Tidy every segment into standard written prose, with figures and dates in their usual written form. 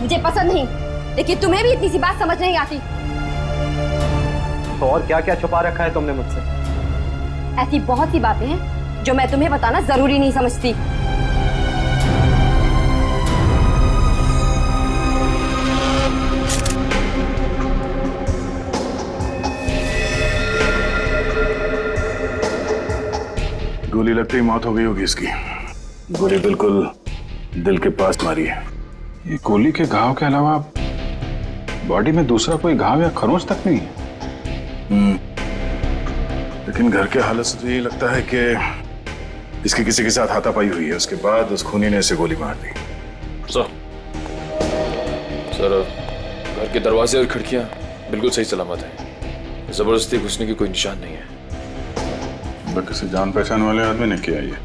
मुझे पसंद नहीं, लेकिन तुम्हें भी इतनी सी बात समझ नहीं आती। तो और क्या क्या छुपा रखा है तुमने मुझसे? ऐसी बहुत सी बातें हैं जो मैं तुम्हें बताना जरूरी नहीं समझती। गोली लगते ही मौत हो गई होगी इसकी। गोली बिल्कुल दिल के पास मारी है। ये गोली के घाव के अलावा बॉडी में दूसरा कोई घाव या खरोंच तक नहीं है। लेकिन घर के हालत से तो यही लगता है कि इसकी किसी के साथ हाथापाई हुई है, उसके बाद उस खूनी ने इसे गोली मार दी। सर घर के दरवाजे और खिड़कियां बिल्कुल सही सलामत हैं। जबरदस्ती घुसने की कोई निशान नहीं है। किसी जान पहचान वाले आदमी ने किया ये।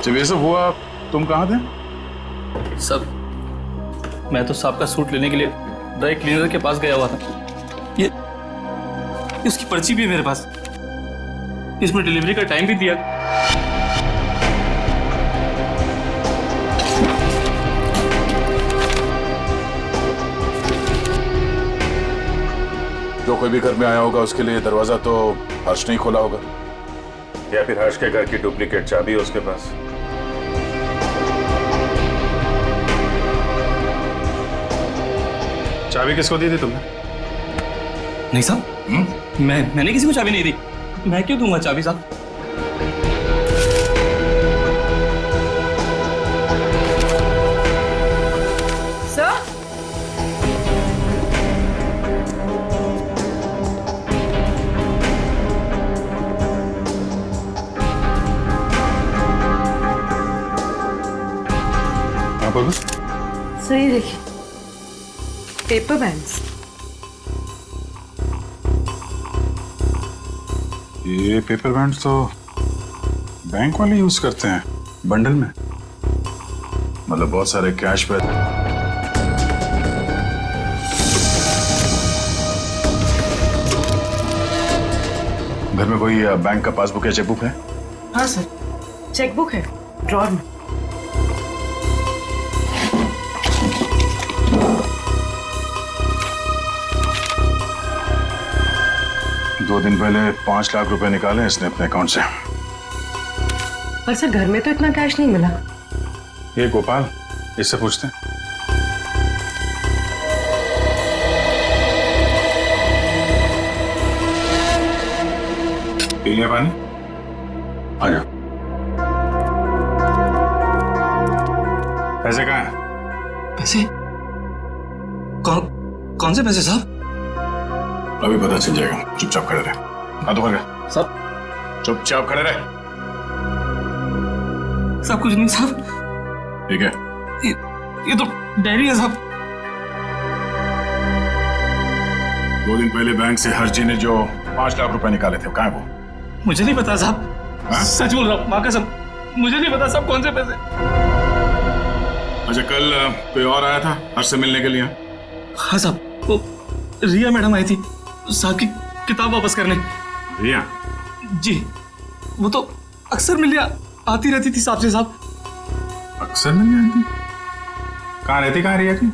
जब ये सब हुआ तुम कहाँ थे? सब मैं तो साहब का सूट लेने के लिए ड्राई क्लीनर के पास गया हुआ था। ये उसकी पर्ची भी है मेरे पास, इसमें डिलीवरी का टाइम भी दिया। जो कोई भी घर में आया होगा उसके लिए दरवाजा तो हर्ष नहीं खोला होगा, या फिर हर्ष के घर की डुप्लीकेट चाबी है उसके पास। चाबी किसको दी थी तुमने? नहीं साहब, मैंने किसी को चाबी नहीं दी। मैं क्यों दूंगा चाबी साहब? सही देखिए, पेपर बैंड्स। ये पेपर बैंड्स तो बैंक वाले यूज करते हैं बंडल में। मतलब बहुत सारे कैश पे। घर में कोई बैंक का पासबुक या चेकबुक है? हाँ सर, चेकबुक है ड्रॉर में। दो दिन पहले 5 लाख रुपए निकाले इसने अपने अकाउंट से। पर सर घर में तो इतना कैश नहीं मिला। ये गोपाल, इससे पूछते हैं। पी लिया पानी? आ जाओ। पैसे कहाँ हैं? पैसे? कौन से पैसे साहब? अभी पता चल जाएगा, चुपचाप खड़े रहे। हाथों पर साहब चुपचाप खड़े रहे। सब कुछ नहीं साहब। ठीक है, ये तो डायरी है साहब। 2 दिन पहले बैंक से हर्ष जी ने जो 5 लाख रुपए निकाले थे, कहाँ है वो? मुझे नहीं पता साहब। सच बोल रहा हूँ, माँ कसम, मुझे नहीं पता साहब कौन से पैसे। अच्छा, कल कोई और आया था हर्ष से मिलने के लिए? हाँ साहब, वो रिया मैडम आई थी साहब की किताब वापस करने। रिया? जी, वो तो अक्सर मिलने आती रहती थी साहब से। साहब अक्सर नहीं आती? कहाँ रहती, कहाँ रिया की?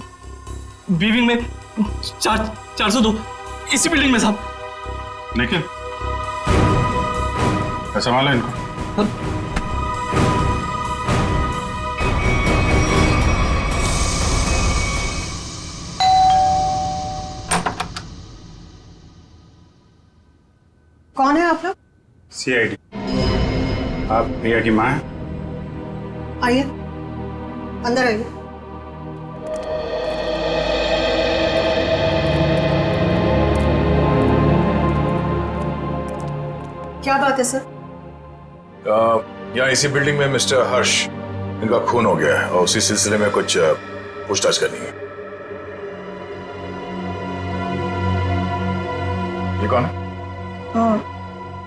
बीविंग में 402 इसी बिल्डिंग में साहब। निखिल, संभालो इनको। कौन है आप लोग? CID। आप रिया की माँ हैं? आइए, अंदर आइए। क्या बात है सर? यहाँ इसी बिल्डिंग में मिस्टर हर्ष, इनका खून हो गया है और उसी सिलसिले में कुछ पूछताछ करनी है। ये कौन है?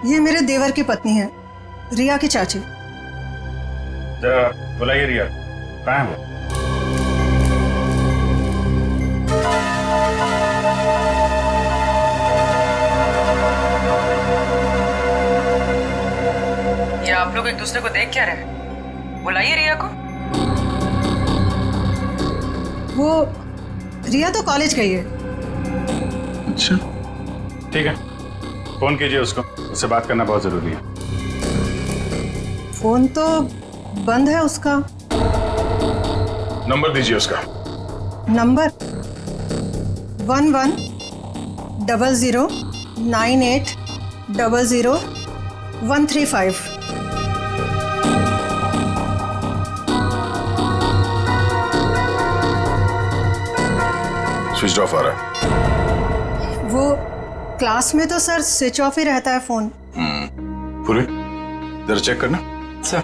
ये मेरे देवर की पत्नी है, रिया की चाची। जरा बुलाइए रिया, कहाँ है वो? ये आप लोग एक दूसरे को देख क्या रहे हैं? बुलाइए रिया को। वो रिया तो कॉलेज गई है। अच्छा ठीक है, फोन कीजिए उसको, उससे बात करना बहुत जरूरी है। फोन तो बंद है उसका। नंबर दीजिए उसका। नंबर 110098000135। स्विच ऑफ आ रहा है। वो क्लास में तो सर स्विच ऑफ ही रहता है फोन। पूरे जरा चेक करना। सर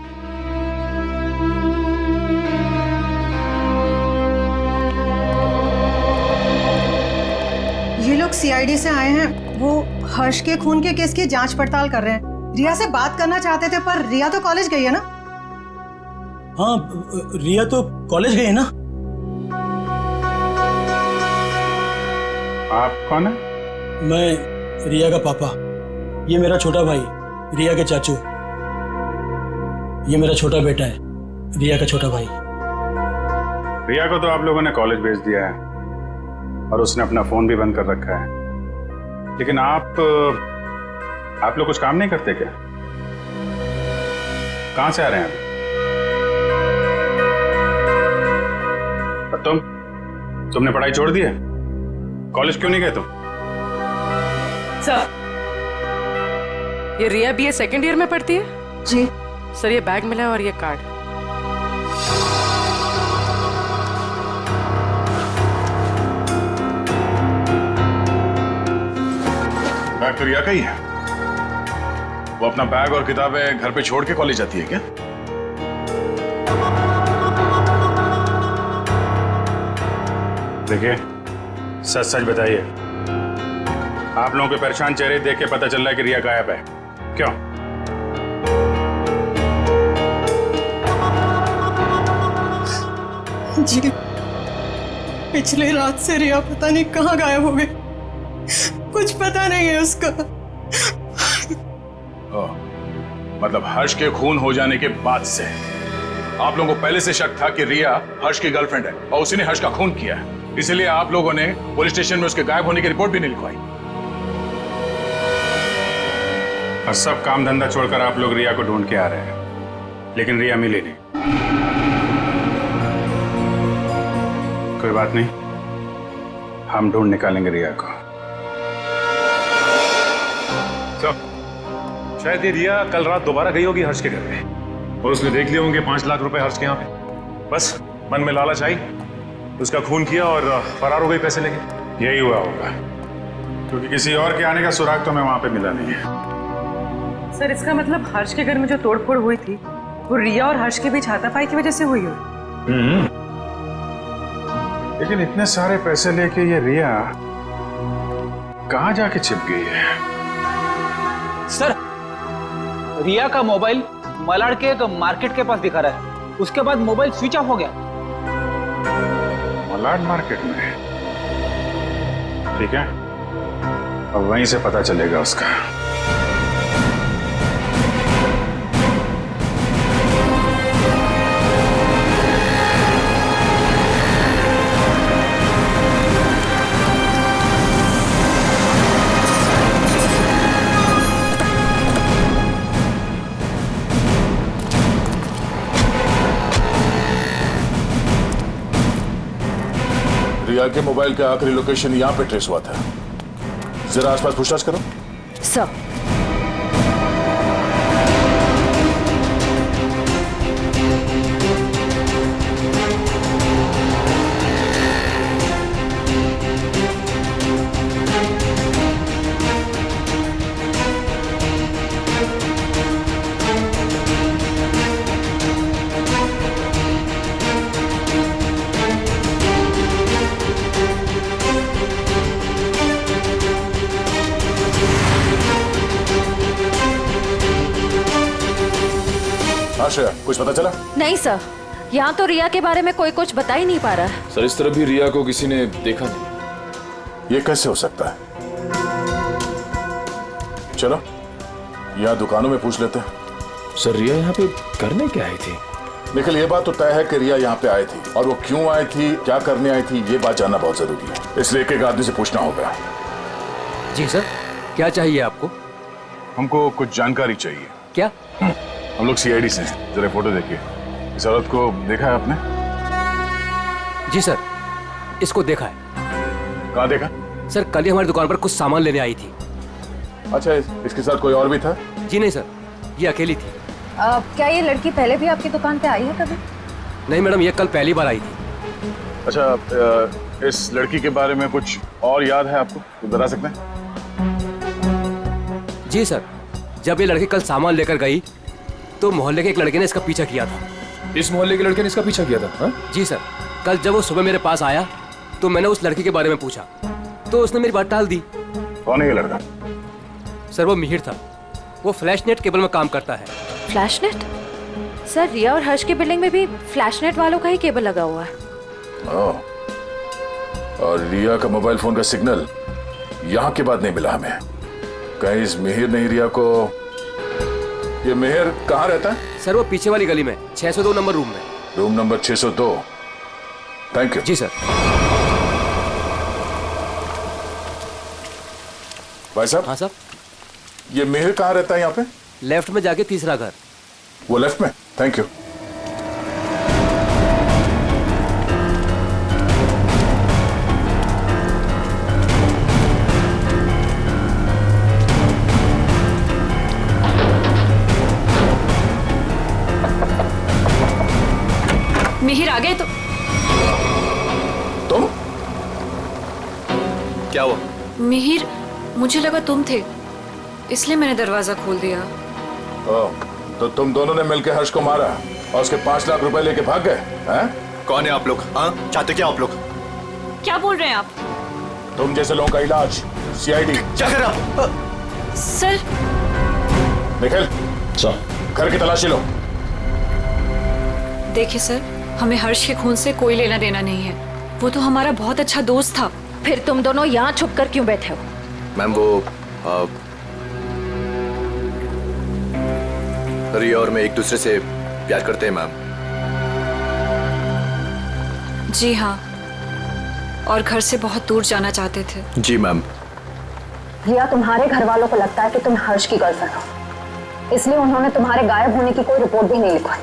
ये लोग सीआईडी से आए हैं। वो हर्ष के खून के केस की जांच पड़ताल कर रहे हैं। रिया से बात करना चाहते थे, पर रिया तो कॉलेज गई है ना। हाँ, रिया तो कॉलेज गई है ना। आप कौन है? मैं रिया का पापा, ये मेरा छोटा भाई रिया के चाचू, ये मेरा छोटा बेटा है रिया का छोटा भाई। रिया को तो आप लोगों ने कॉलेज भेज दिया है और उसने अपना फोन भी बंद कर रखा है, लेकिन आप लोग कुछ काम नहीं करते क्या? कहां से आ रहे हैं अभी? तुमने पढ़ाई छोड़ दी है? कॉलेज क्यों नहीं गए तुम? सर, ये रिया BA सेकेंड ईयर में पढ़ती है। जी सर, ये बैग मिला है और ये कार्ड। बैग तो रिया का ही है। वो अपना बैग और किताबें घर पे छोड़ के कॉलेज जाती है क्या? देखिए, सच सच बताइए, आप लोगों के परेशान चेहरे देख के पता चल रहा है कि रिया गायब है। क्यों? जी, पिछले रात से रिया पता नहीं कहाँ गायब हो गई। कुछ पता नहीं है उसका। मतलब हर्ष के खून हो जाने के बाद से आप लोगों को पहले से शक था कि रिया हर्ष की गर्लफ्रेंड है और उसी ने हर्ष का खून किया है, इसलिए आप लोगों ने पुलिस स्टेशन में उसके गायब होने की रिपोर्ट भी नहीं लिखवाई। और सब काम धंधा छोड़कर आप लोग रिया को ढूंढ के आ रहे हैं, लेकिन रिया मिली नहीं। कोई बात नहीं, हम ढूंढ निकालेंगे रिया को। तो शायद ये रिया कल रात दोबारा गई होगी हर्ष के घर पे और उसने देख लिए होंगे 5 लाख रुपए हर्ष के यहाँ पे। बस मन में लालच आई, उसका खून किया और फरार हो गई पैसे लेके। यही हुआ होगा, क्योंकि किसी और के आने का सुराग तो हमें वहां पे मिला नहीं है। सर, इसका मतलब हर्ष के घर में जो तोड़फोड़ हुई थी वो रिया और हर्ष के बीच हाथापाई की वजह से हुई हो। लेकिन इतने सारे पैसे लेके ये रिया कहाँ जाके छिप गई है? सर, रिया का मोबाइल मलाड के एक मार्केट के पास दिखा रहा है, उसके बाद मोबाइल स्विच ऑफ हो गया। मलाड मार्केट में? ठीक है, अब वहीं से पता चलेगा उसका। रिया के मोबाइल का आखिरी लोकेशन यहाँ पे ट्रेस हुआ था। जरा आसपास पूछताछ करो। सर, श्रेया, कुछ पता चला? नहीं सर, यहाँ तो रिया के बारे में कोई कुछ बता ही नहीं पा रहा है। सर, इस तरह भी रिया को किसी ने देखा नहीं। ये कैसे हो सकता है? चलो यहाँ दुकानों में पूछ लेते हैं। सर रिया यहाँ पे करने क्या आई थी? निखिल, ये बात तो तय है कि रिया यहाँ पे आई थी, और वो क्यों आई थी, क्या करने आई थी, ये बात जानना बहुत जरूरी है। इसलिए एक एक आदमी से पूछना होगा। जी सर, क्या चाहिए आपको? हमको कुछ जानकारी चाहिए। क्या? हम लोग सीआईडी से हैं। जरा फोटो देखिए। इस औरत को देखा है आपने? जी सर, इसको देखा है। कहाँ देखा? सर कल ही हमारी दुकान पर कुछ सामान लेने आई थी। अच्छा, इसके साथ कोई और भी था? जी नहीं सर, ये अकेली थी। क्या ये लड़की पहले भी आपकी दुकान पे आई है कभी? नहीं मैडम, ये कल पहली बार आई थी। अच्छा, इस लड़की के बारे में कुछ और याद है आपको, तो बता सकते हैं? जी सर, जब ये लड़की कल सामान लेकर गई तो मोहल्ले के एक लड़के ने इसका पीछा किया था। इस मोहल्ले के लड़के ने इसका पीछा किया था? हाँ? जी सर, कल जब वो सुबह मेरे पास आया तो मैंने उस लड़की के बारे में पूछा तो उसने मेरी बात टाल दी। कौन है ये लड़का? सर वो मिहिर था, वो फ्लैश नेट केबल में काम करता है। Flash net? सर रिया और हर्ष की बिल्डिंग में भी फ्लैश नेट वालों का ही केबल लगा हुआ है। ओह, और रिया का मोबाइल फोन का सिग्नल यहाँ के बाद नहीं मिला हमें। कहीं इस मिहिर ने रिया को... ये मिहिर कहाँ रहता है? सर वो पीछे वाली गली में 602 नंबर रूम में। Room number 602। Thank you. जी सर। भाई साहब। हाँ साहब। ये मिहिर कहाँ रहता है यहाँ पे? लेफ्ट में जाके तीसरा घर। वो लेफ्ट में? Thank you. मिहिर आ गए तो? तुम? क्या हुआ? मिहिर, मुझे लगा तुम थे, इसलिए मैंने दरवाजा खोल दिया। ओह, तो तुम दोनों ने मिलकर हर्ष को मारा और उसके 5 लाख रुपए लेके भाग गए हैं? कौन है आप लोग? हाँ, चाहते क्या आप लोग? क्या बोल रहे हैं आप? तुम जैसे लोगों का इलाज सीआईडी। क्या कर रहे आप? सर। निखिल, घर की तलाशी लो। देखिए सर, हमें हर्ष के खून से कोई लेना देना नहीं है, वो तो हमारा बहुत अच्छा दोस्त था। फिर तुम दोनों यहाँ छुप कर क्यों बैठे हो? मैम वो रिया और मैं एक दूसरे से प्यार करते हैं मैम। जी हाँ, और घर से बहुत दूर जाना चाहते थे। जी मैम। रिया, तुम्हारे घर वालों को लगता है कि तुम हर्ष की गर्लफ्रेंड हो, इसलिए उन्होंने तुम्हारे गायब होने की कोई रिपोर्ट भी नहीं लिखवाई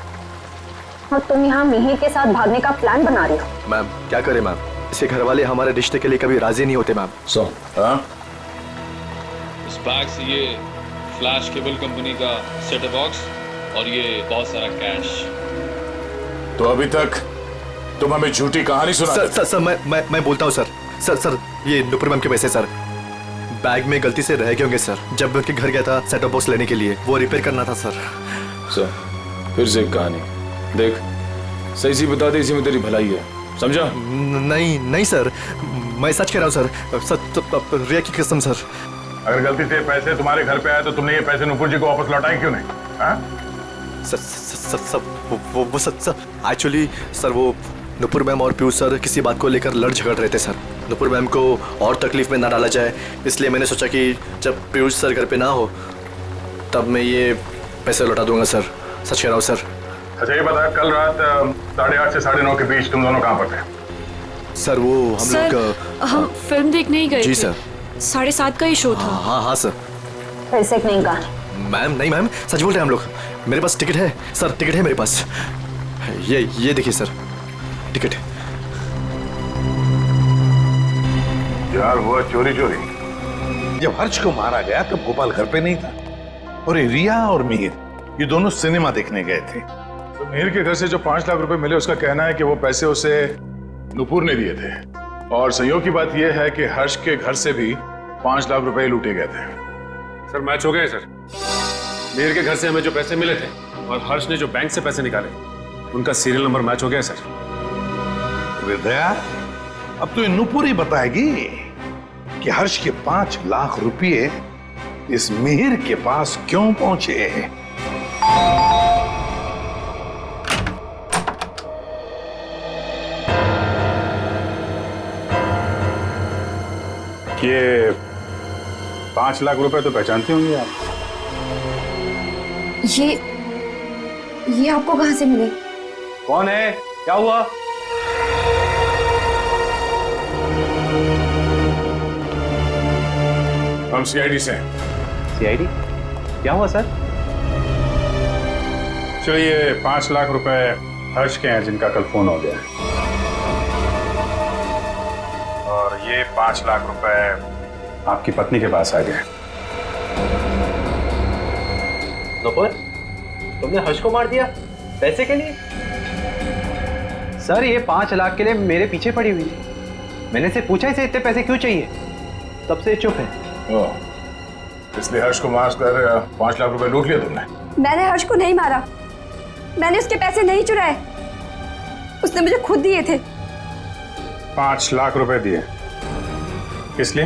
और तुम यहाँ मिहिर के साथ भागने का प्लान बना रही हो। मैम क्या करें मैम, इसके घर वाले हमारे रिश्ते के लिए कभी राजी नहीं होते मैम। इस बैग से ये फ्लैश केबल कंपनी का सेटअप बॉक्स और ये बहुत सारा कैश। तो अभी तक तुम हमें झूठी कहानी सुना। सर मैं बोलता हूँ सर, ये नुपुर मैम के पैसे सर बैग में गलती से रह गए होंगे सर। जब मैं उनके घर गया था सेटअप बॉक्स लेने के लिए, वो रिपेयर करना था सर। फिर से एक कहानी देख, सही सी बता दे, इसी में तेरी भलाई है, समझा? नहीं सर, मैं सच कह रहा हूँ सर, रिया की कसम सर। अगर गलती से पैसे तुम्हारे घर पे आए तो तुमने ये पैसे नुपुर जी को वापस लौटाए क्यों नहीं? सर एक्चुअली सर वो नुपुर मैम और पीयूष सर किसी बात को लेकर लड़ झगड़ रहे थे सर। नुपुर मैम को और तकलीफ में ना डाला जाए, इसलिए मैंने सोचा कि जब पीयूष सर घर पे ना हो तब मैं ये पैसे लौटा दूंगा सर। सच कह रहा हूँ सर। अच्छा ये बता, कल रात 8:30 से 9:30 के बीच तुम दोनों कहाँ पर थे? सर वो हम लोग हम फिल्म देखने ही गए जी थे। सर। 7:30 का ही शो था। हाँ सर। फिर से नहीं कहा। मैम नहीं मैम, सच बोल रहे हैं हम लोग। मेरे पास टिकट है सर, टिकट है मेरे पास। ये देखिए सर, टिकट। यार हुआ चोरी। जब हर्ष को मारा गया तब गोपाल घर पे नहीं था, और ये रिया और मिहिर ये दोनों सिनेमा देखने गए थे। तो मिहिर के घर से जो 5 लाख रुपए मिले, उसका कहना है कि वो पैसे उसे नुपुर ने दिए थे, और संयोग की बात यह है कि हर्ष के घर से भी 5 लाख रुपए लूटे गए थे। सर मैच हो गया सर। मिहिर के घर से हमें जो पैसे मिले थे और हर्ष ने जो बैंक से पैसे निकाले, उनका सीरियल नंबर मैच हो गया सर। विद्या, अब तो ये नुपुर ही बताएगी कि हर्ष के 5 लाख रुपए इस मिहिर के पास क्यों पहुंचे। ये 5 लाख रुपए तो पहचानते होंगे आप? ये आपको कहाँ से मिले? कौन है? क्या हुआ? हम सीआईडी से हैं। सीआईडी? क्या हुआ सर? चलिए 5 लाख रुपए हर्ष के हैं जिनका कल फोन हो गया, और ये 5 लाख रुपए आपकी पत्नी के पास आ गए। नुपुर, तुमने हर्ष को मार दिया पैसे के लिए? सर ये 5 लाख के लिए मेरे पीछे पड़ी हुई थी। मैंने से पूछा इसे इतने पैसे क्यों चाहिए, तब से चुप है। इसलिए हर्ष को मार कर 5 लाख रुपए लूट लिया तुमने? मैंने हर्ष को नहीं मारा, मैंने उसके पैसे नहीं चुराए, उसने मुझे खुद दिए थे। 5 लाख रुपए दिए किस लिए?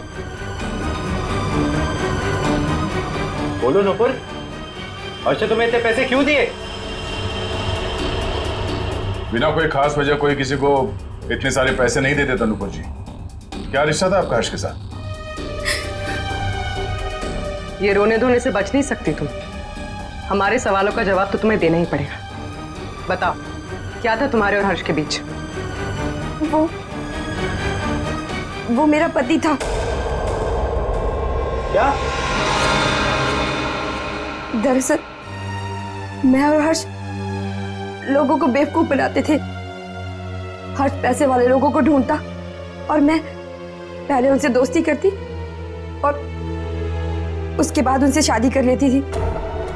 बोलो नुपुर, हर्ष ने तुम्हें इतने पैसे क्यों दिए? बिना कोई खास वजह कोई किसी को इतने सारे पैसे नहीं दे देता नुपुर जी। क्या रिश्ता था आपका हर्ष के साथ? ये रोने धोने से बच नहीं सकती तुम। हमारे सवालों का जवाब तो तुम्हें देना ही पड़ेगा। बताओ, क्या था तुम्हारे और हर्ष के बीच? वो मेरा पति था। क्या? दरअसल मैं और हर्ष लोगों को बेवकूफ बनाते थे। हर्ष पैसे वाले लोगों को ढूंढता और मैं पहले उनसे दोस्ती करती और उसके बाद उनसे शादी कर लेती थी।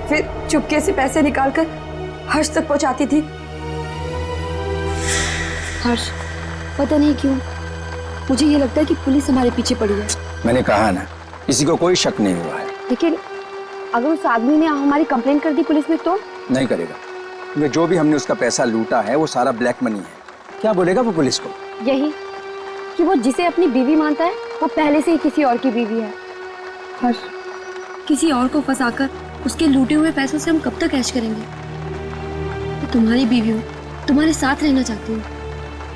फिर चुपके से पैसे निकालकर हर्ष तक पहुंचाती थी। हर्ष, पता नहीं क्यों मुझे ये लगता है कि पुलिस हमारे पीछे पड़ी है। मैंने कहा ना, किसी को कोई शक नहीं हुआ है। लेकिन अगर उस आदमी ने हमारी कंप्लेंट कर दी पुलिस में तो? नहीं करेगा, क्योंकि जो भी हमने उसका पैसा लूटा है वो सारा ब्लैक मनी है। क्या बोलेगा वो पुलिस को? यही कि वो जिसे अपनी बीवी मानता है वो पहले से ही किसी और की बीवी है। हर्ष, किसी और को फंसाकर उसके लूटे हुए पैसों से हम कब तक ऐश करेंगे? तो तुम्हारी बीवी हूँ, तुम्हारे साथ रहना चाहती हूँ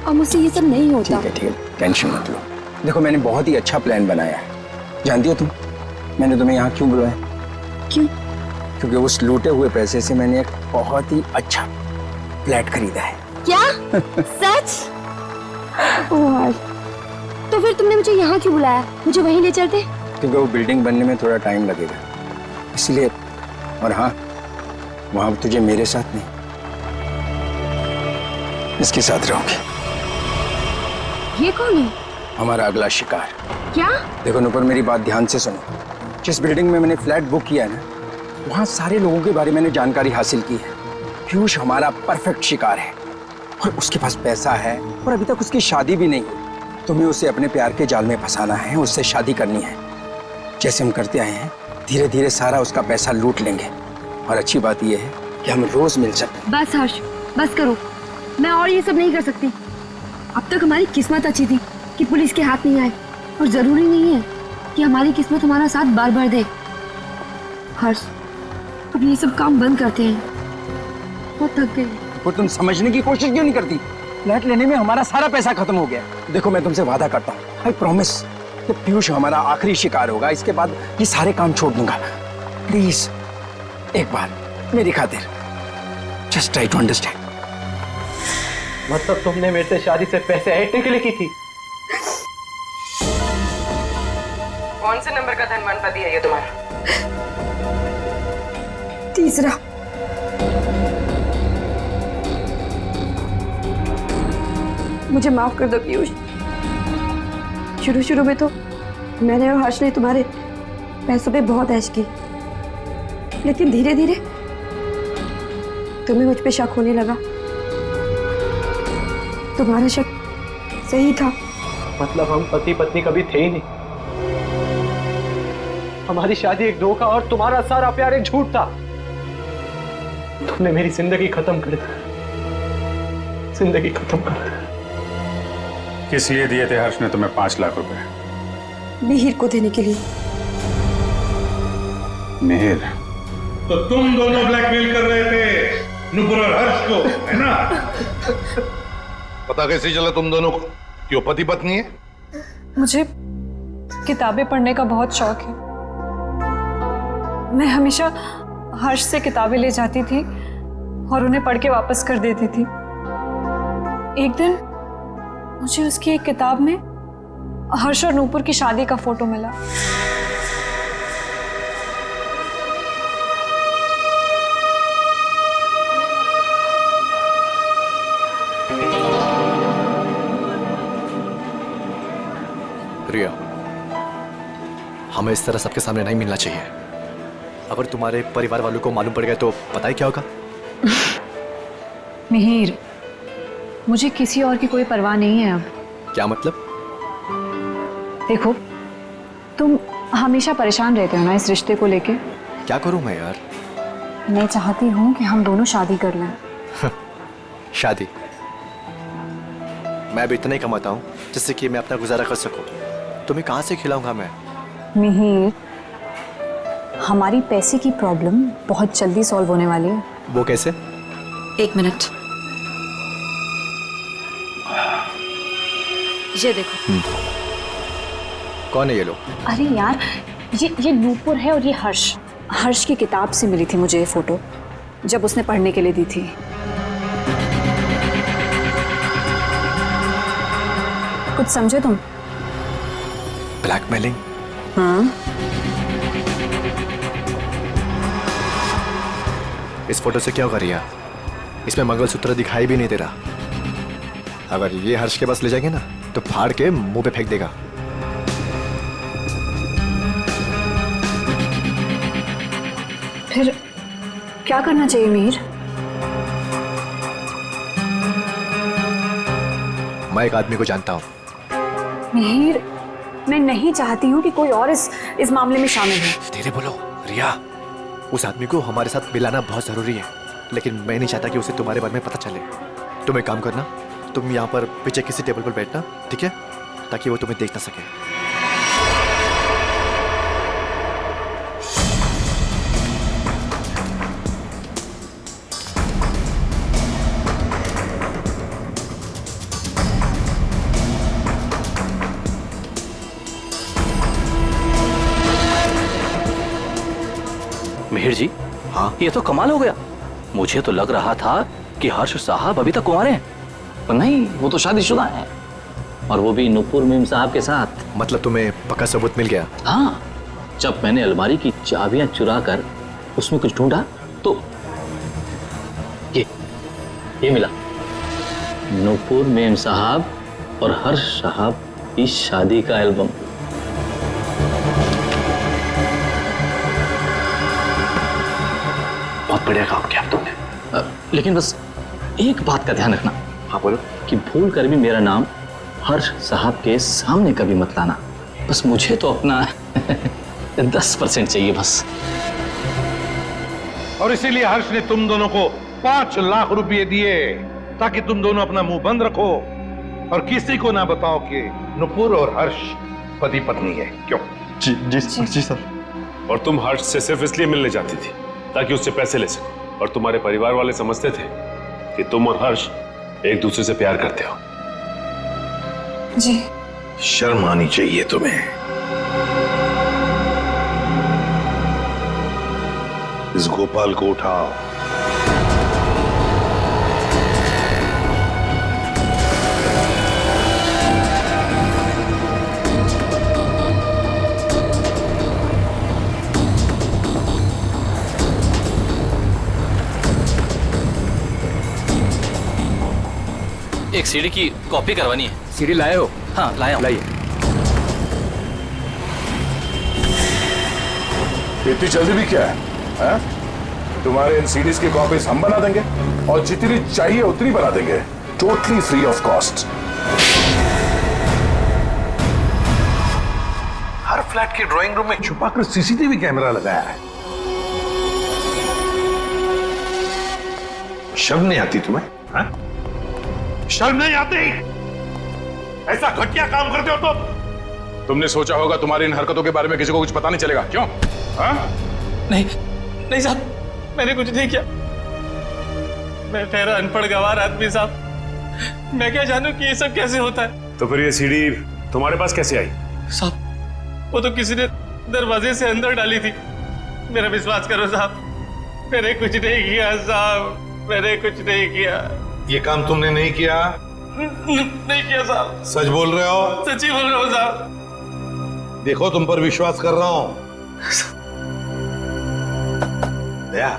और मुझसे ये सब नहीं होता। ठीक है, टेंशन मत लो। देखो मैंने बहुत ही अच्छा प्लान बनाया है। जानती हो तुम, मैंने तुम्हें यहाँ क्यों बुलाया? क्यों? क्योंकि उस लूटे हुए पैसे से मैंने एक बहुत ही अच्छा फ्लैट खरीदा है। क्या? सच? ओह हर्ष, तो फिर तुमने मुझे यहाँ क्यों बुलाया? मुझे वहीं ले चलते। क्योंकि वो बिल्डिंग बनने में थोड़ा टाइम लगेगा इसलिए। और हाँ, वहां तुझे मेरे साथ नहीं, इसके साथ रहोगे। ये कौन है? हमारा अगला शिकार। क्या? देखो नुपुर, मेरी बात ध्यान से सुनो। जिस बिल्डिंग में मैंने फ्लैट बुक किया है ना, वहां सारे लोगों के बारे में मैंने जानकारी हासिल की है। पीयूष हमारा परफेक्ट शिकार है और उसके पास पैसा है और अभी तक उसकी शादी भी नहीं हुई। तुम्हें उसे अपने प्यार के जाल में फंसाना है, उससे शादी करनी है। जैसे हम करते आए हैं, धीरे धीरे सारा उसका पैसा लूट लेंगे। और अच्छी बात यह है कि हम रोज मिल सकते। बस हर्ष, बस करो। मैं और ये सब नहीं कर सकती। अब तक हमारी किस्मत अच्छी थी कि पुलिस के हाथ नहीं आए, और जरूरी नहीं है कि हमारी किस्मत हमारा साथ बार बार दे। हर्ष, अब ये सब काम बंद करते हैं, बहुत थक गई। वो तुम समझने की कोशिश क्यों नहीं करती? फ्लैट लेने में हमारा सारा पैसा खत्म हो गया। देखो मैं तुमसे वादा करता हूँ, आई प्रॉमिस कि पीयूष हमारा आखिरी शिकार होगा। इसके बाद ये सारे काम छोड़ दूंगा। प्लीज एक बार मेरी खातिर जस्ट ट्राई टू अंडरस्टैंड। मतलब तुमने मेरे से शादी से पैसे ऐंठने के लिए की थी? कौन से नंबर का धनवान पति है ये तुम्हारा? तीसरा। मुझे माफ कर दो पीयूष। शुरू शुरू में तो मैंने और हर्ष ने तुम्हारे पैसों पे बहुत ऐश की, लेकिन धीरे धीरे तुम्हें मुझ पे शक होने लगा। तुम्हारा शक सही था। मतलब हम पति पत्नी कभी थे ही नहीं। हमारी शादी एक धोखा और तुम्हारा सारा प्यार एक झूठ था। तुमने मेरी जिंदगी खत्म कर दी, जिंदगी खत्म कर दी। किस लिए दिए थे हर्ष ने तुम्हें 5 लाख रुपए? मिहिर को देने के लिए। मिहिर? तो तुम दोनों ब्लैकमेल कर रहे थे नुपुर और हर्ष को, है ना? पता कैसे चला तुम दोनों को कि वो पति पत्नी है? मुझे किताबें पढ़ने का बहुत शौक है। मैं हमेशा हर्ष से किताबें ले जाती थी और उन्हें पढ़ के वापस कर देती थी। एक दिन मुझे उसकी एक किताब में हर्ष और नूपुर की शादी का फोटो मिला। रिया, हमें इस तरह सबके सामने नहीं मिलना चाहिए। अगर तुम्हारे परिवार वालों को मालूम पड़ गया तो पता ही क्या होगा। मिहिर, मुझे किसी और की कोई परवाह नहीं है अब। क्या मतलब? देखो, तुम हमेशा परेशान रहते हो ना इस रिश्ते को लेके। क्या करूं मैं यार? मैं चाहती हूँ कि हम दोनों शादी कर लें। शादी? मैं भी इतना ही कमाता हूँ जिससे कि मैं अपना गुजारा कर सकूं। तुम्हें कहाँ से खिलाऊंगा मैं? मिहिर, हमारी पैसे की प्रॉब्लम बहुत जल्दी सॉल्व होने वाली है। वो कैसे? 1 मिनट, ये देखो। कौन है ये लोग? अरे यार, ये नूपुर है और ये हर्ष। हर्ष की किताब से मिली थी मुझे ये फोटो, जब उसने पढ़ने के लिए दी थी। कुछ समझे तुम? ब्लैकमेलिंग? हाँ। इस फोटो से क्या होगा रिया? इसमें मंगलसूत्र दिखाई भी नहीं दे रहा। अगर ये हर्ष के पास ले जाएंगे ना तो फाड़ के मुंह पे फेंक देगा। फिर क्या करना चाहिए मिहिर? मैं एक आदमी को जानता हूँ। मिहिर, मैं नहीं चाहती हूँ कि कोई और इस मामले में शामिल हो। धीरे बोलो रिया। उस आदमी को हमारे साथ मिलाना बहुत जरूरी है, लेकिन मैं नहीं चाहता कि उसे तुम्हारे बारे में पता चले। तुम एक काम करना, तुम यहाँ पर पीछे किसी टेबल पर बैठना, ठीक है? ताकि वो तुम्हें देख ना सके। मिहिर जी, हाँ, ये तो कमाल हो गया। मुझे तो लग रहा था कि हर्ष साहब अभी तक कुंवारे हैं, पर नहीं, वो तो शादीशुदा हैं, और वो भी नूपुर मीम साहब के साथ। मतलब तुम्हें पक्का सबूत मिल गया? हाँ, जब मैंने अलमारी की चाबियां चुरा कर उसमें कुछ ढूंढा तो ये मिला। नूपुर मीम साहब और हर्ष साहब की शादी का एल्बम। बहुत बढ़िया काम किया तुमने। लेकिन बस एक बात का ध्यान रखना। हाँ बोलो। कि भूल कर भी मेरा नाम हर्ष साहब के सामने कभी मत लाना। बस मुझे तो अपना 10% चाहिए बस। और इसीलिए हर्ष ने तुम दोनों को 5 लाख रुपए दिए ताकि तुम दोनों अपना मुंह बंद रखो और किसी को ना बताओ कि नुपुर और हर्ष पति पत्नी है। क्यों? जी जी जी सर। और तुम हर्ष से सिर्फ इसलिए मिलने जाती थी ताकि उससे पैसे ले सको, और तुम्हारे परिवार वाले समझते थे कि तुम और हर्ष एक दूसरे से प्यार करते हो। जी। शर्म आनी चाहिए तुम्हें। इस गोपाल को उठाओ। एक सीडी की कॉपी करवानी है। सीडी लाए हो? हाँ लाया हूं। लाइए। इतनी जल्दी भी क्या है? तुम्हारे इन सीडीज की कॉपीज हम बना देंगे और जितनी चाहिए उतनी बना देंगे, totally free of cost. Her flat के ड्राइंग रूम में छुपाकर सीसीटीवी कैमरा लगाया है। शर्म नहीं आती तुम्हें? हा? शर्म नहीं आती? ऐसा घटिया काम करते हो तुमने सोचा होगा तुम्हारी इन हरकतों के बारे में किसी को कुछ पता नहीं चलेगा, क्यों? हाँ? नहीं साहब, मैंने कुछ नहीं किया। मैं ठहरा अनपढ़ गंवार आदमी साहब। मैं क्या जानूं कि ये सब कैसे होता है। तो फिर ये सीडी तुम्हारे पास कैसे आई? साहब, वो तो किसी ने दरवाजे से अंदर डाली थी। मेरा विश्वास करो साहब, मैंने कुछ नहीं किया साहब। मैंने कुछ नहीं किया। ये काम तुमने नहीं किया? नहीं किया साहब। सच बोल रहे हो? सच्ची बोल रहा हूँ साहब। देखो तुम पर विश्वास कर रहा हूं। दया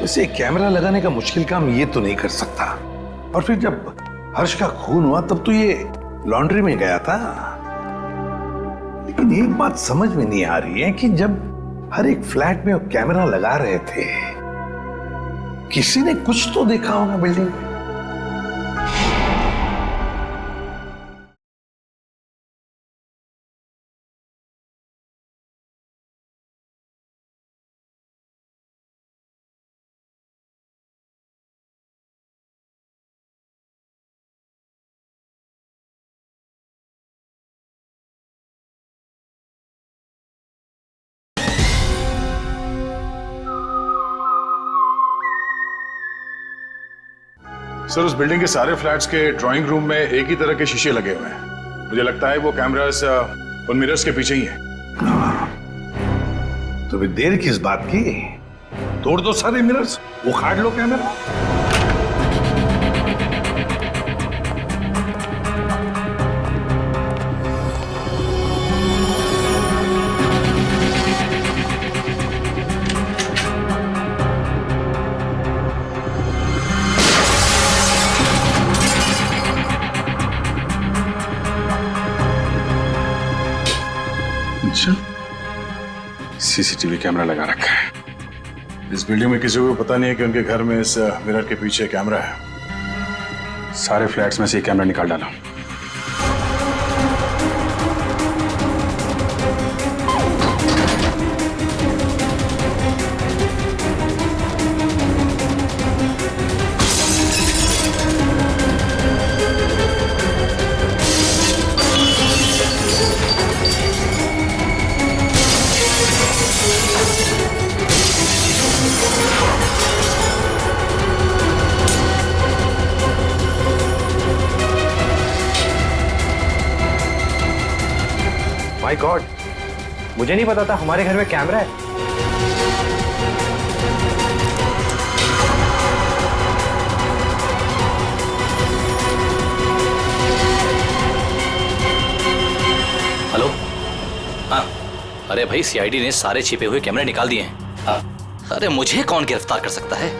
वैसे कैमरा लगाने का मुश्किल काम ये तो नहीं कर सकता। और फिर जब हर्ष का खून हुआ तब तो ये लॉन्ड्री में गया था। लेकिन एक बात समझ में नहीं आ रही है कि जब हर एक फ्लैट में वो कैमरा लगा रहे थे, किसी ने कुछ तो देखा होगा बिल्डिंग में। सर उस बिल्डिंग के सारे फ्लैट्स के ड्राइंग रूम में एक ही तरह के शीशे लगे हुए हैं। मुझे लगता है वो कैमरास उन मिरर्स के पीछे ही हैं। तो फिर देर किस बात की? तोड़ दो सारे मिरर्स, उखाड़ लो कैमरा। अच्छा, सीसीटीवी कैमरा लगा रखा है। इस बिल्डिंग में किसी को पता नहीं है कि उनके घर में इस मिरर के पीछे कैमरा है। सारे फ्लैट्स में से कैमरा निकाल डाला। माय गॉड, मुझे नहीं पता था हमारे घर में कैमरा है। हेलो। हाँ, अरे भाई सीआईडी ने सारे छिपे हुए कैमरे निकाल दिए हैं। हाँ, अरे मुझे कौन गिरफ्तार कर सकता है?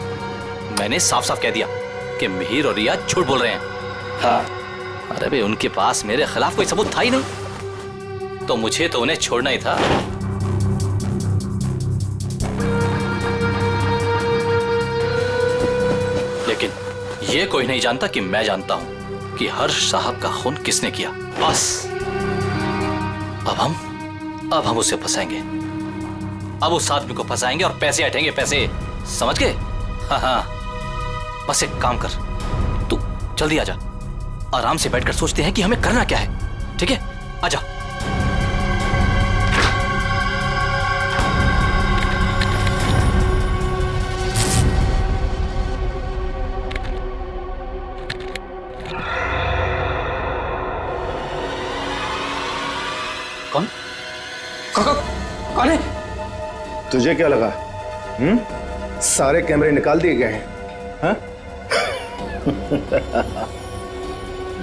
मैंने साफ साफ कह दिया कि मिहिर और रिया झूठ बोल रहे हैं। हाँ, अरे भाई उनके पास मेरे खिलाफ कोई सबूत था ही नहीं, तो मुझे तो उन्हें छोड़ना ही था। लेकिन ये कोई नहीं जानता कि मैं जानता हूं कि हर्ष साहब का खून किसने किया। बस अब हम उसे फंसाएंगे। अब उस आदमी को फंसाएंगे और पैसे हटेंगे, पैसे, समझ गए? हाँ हाँ, बस एक काम कर, तू जल्दी आजा। आराम से बैठकर सोचते हैं कि हमें करना क्या है। ठीक है, आजा। कौन है? तुझे क्या लगा? सारे कैमरे निकाल दिए गए हैं? हाँ?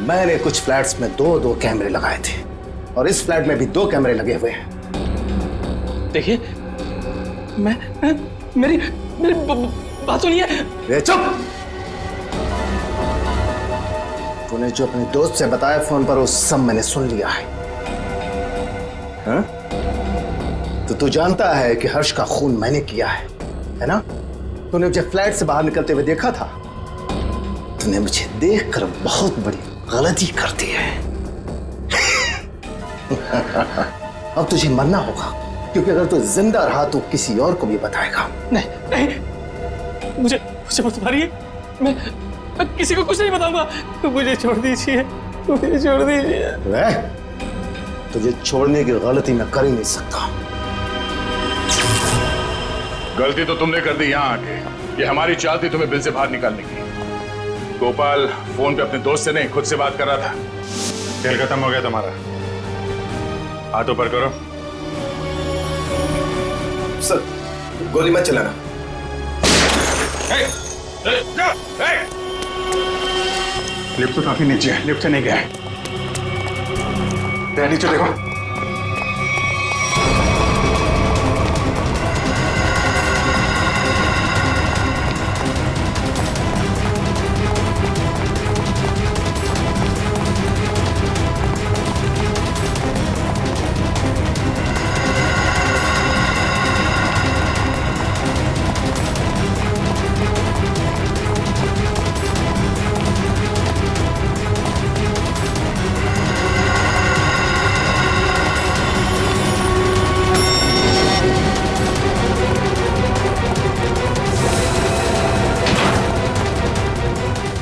मैंने कुछ फ्लैट्स में दो कैमरे लगाए थे और इस फ्लैट में भी 2 कैमरे लगे हुए हैं। देखिए, मेरी बात सुनिए। रे चुप! तूने जो अपने दोस्त से बताया फोन पर वो सब मैंने सुन लिया है। हाँ? तो तू जानता है कि हर्ष का खून मैंने किया है ना? तूने मुझे फ्लैट से बाहर निकलते हुए देखा था। तूने मुझे देखकर बहुत बड़ी गलती कर दी है। अब तुझे मरना होगा, क्योंकि अगर तू जिंदा रहा तो किसी और को भी बताएगा। नहीं, मुझे मत मारिए। मैं किसी को कुछ नहीं बताऊंगा। मुझे छोड़ दीजिए, मुझे छोड़ दीजिए। तुझे छोड़ने की गलती मैं कर ही नहीं सकता। गलती तो तुमने कर दी यहाँ आके। ये हमारी चाल थी तुम्हें बिल से बाहर निकालने की। गोपाल फोन पे अपने दोस्त से नहीं, खुद से बात कर रहा था। खेल खत्म हो गया तुम्हारा। हाथ ऊपर करो। सर, गोली मत चलाना। लिफ्ट तो काफी नीचे है, लिफ्ट से नहीं गया है। नीचे देखो।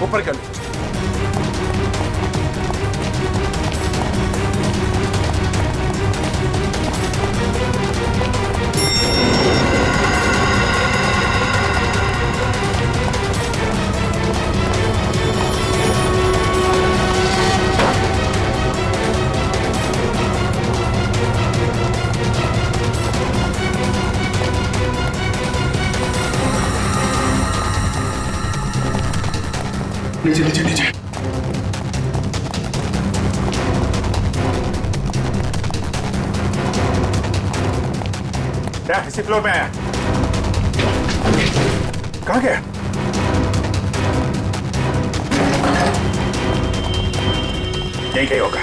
ऊपर कर। नीचे नीचे नीचे। क्या इसी फ्लोर में आया? कहाँ गया? यहीं कहीं होगा।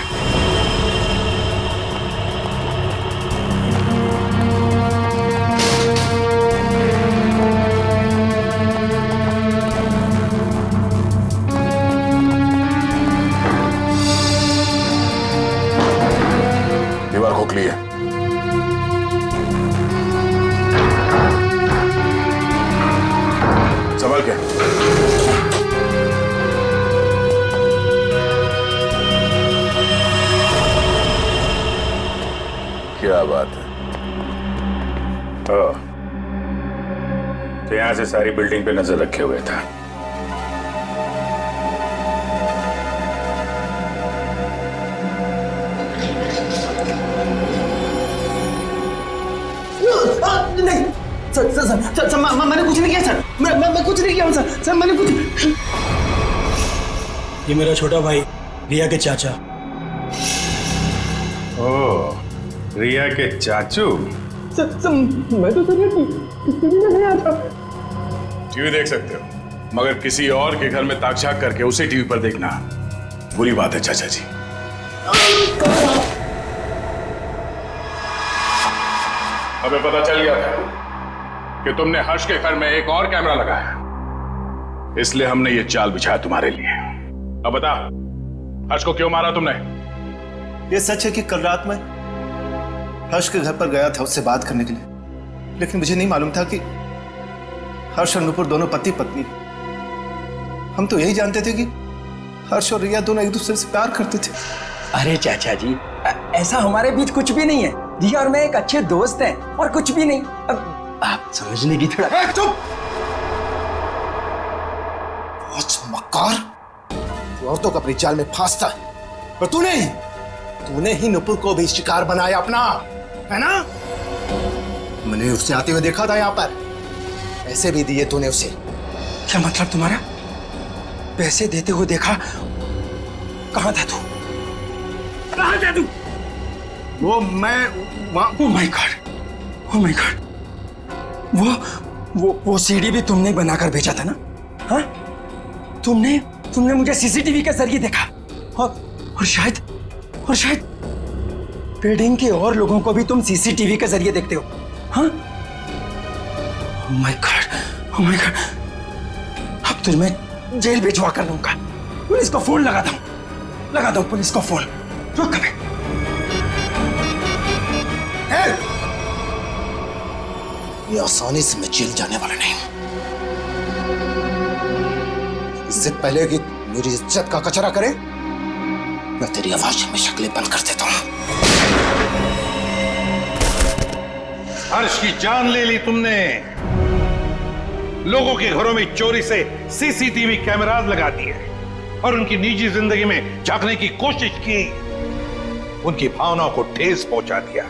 दीवार खोखली है। सवाल क्या? क्या बात है? तो यहां से सारी बिल्डिंग पे नजर रखे हुए था। नहीं sir sir sir sir, sir मैंने कुछ नहीं किया सर। मैं कुछ नहीं किया हूँ सर। सर मैंने कुछ। ये मेरा छोटा भाई रिया के चाचा। ओह, रिया के चाचू। सर मैं तो नहीं आता। टीवी देख सकते हो, मगर किसी और के घर में ताकझाक करके उसे टीवी पर देखना बुरी बात है चाचा जी। हमें पता चल गया था कि तुमने हर्ष के घर में एक और कैमरा लगाया, इसलिए हमने ये चाल बिछाया तुम्हारे लिए। अब बता, हर्ष को क्यों मारा तुमने? ये सच है कि कल रात में हर्ष के घर पर गया था उससे बात करने के लिए, लेकिन मुझे नहीं मालूम था कि हर्ष और नुपुर दोनों पति पत्नी। हम तो यही जानते थे कि हर्ष और रिया दोनों एक दूसरे से प्यार करते थे। अरे चाचा जी, ऐसा हमारे बीच कुछ भी नहीं है। रिया और मैं एक अच्छे दोस्त हैं और कुछ भी नहीं। अब आप समझने की थोड़ा। चुप! बहुत मक्कार, औरतों को अपनी जाल में फांसता है, और तूने ही नुपुर को भी शिकार बनाया अपना, है ना? मैंने उससे आते हुए देखा था यहाँ पर, पैसे भी दिए तूने उसे। क्या मतलब तुम्हारा? पैसे देते हुए देखा? कहाँ था तू? कहाँ था तू? वो मैं oh my God, oh my God. वो सीडी भी तुमने ही बनाकर भेजा था ना? हाँ, तुमने मुझे सीसीटीवी के जरिए देखा, और शायद बिल्डिंग के और लोगों को भी तुम सीसीटीवी के जरिए देखते हो। हाँ, oh my God, oh my God. अब तुझ मैं जेल भिजवा कर दूंगा। पुलिस को फोन लगा दो पुलिस को फोन। रुक कभी। ये आसानी से मैं जेल जाने वाला नहीं। इससे पहले कि मेरी इज्जत का कचरा करे, मैं तेरी आवाज में शक्लें बंद कर देता हूं। हर्ष की जान ले ली तुमने। लोगों के घरों में चोरी से सीसीटीवी कैमरास लगा दिए और उनकी निजी जिंदगी में झांकने की कोशिश की। उनकी भावनाओं को ठेस पहुंचा दिया।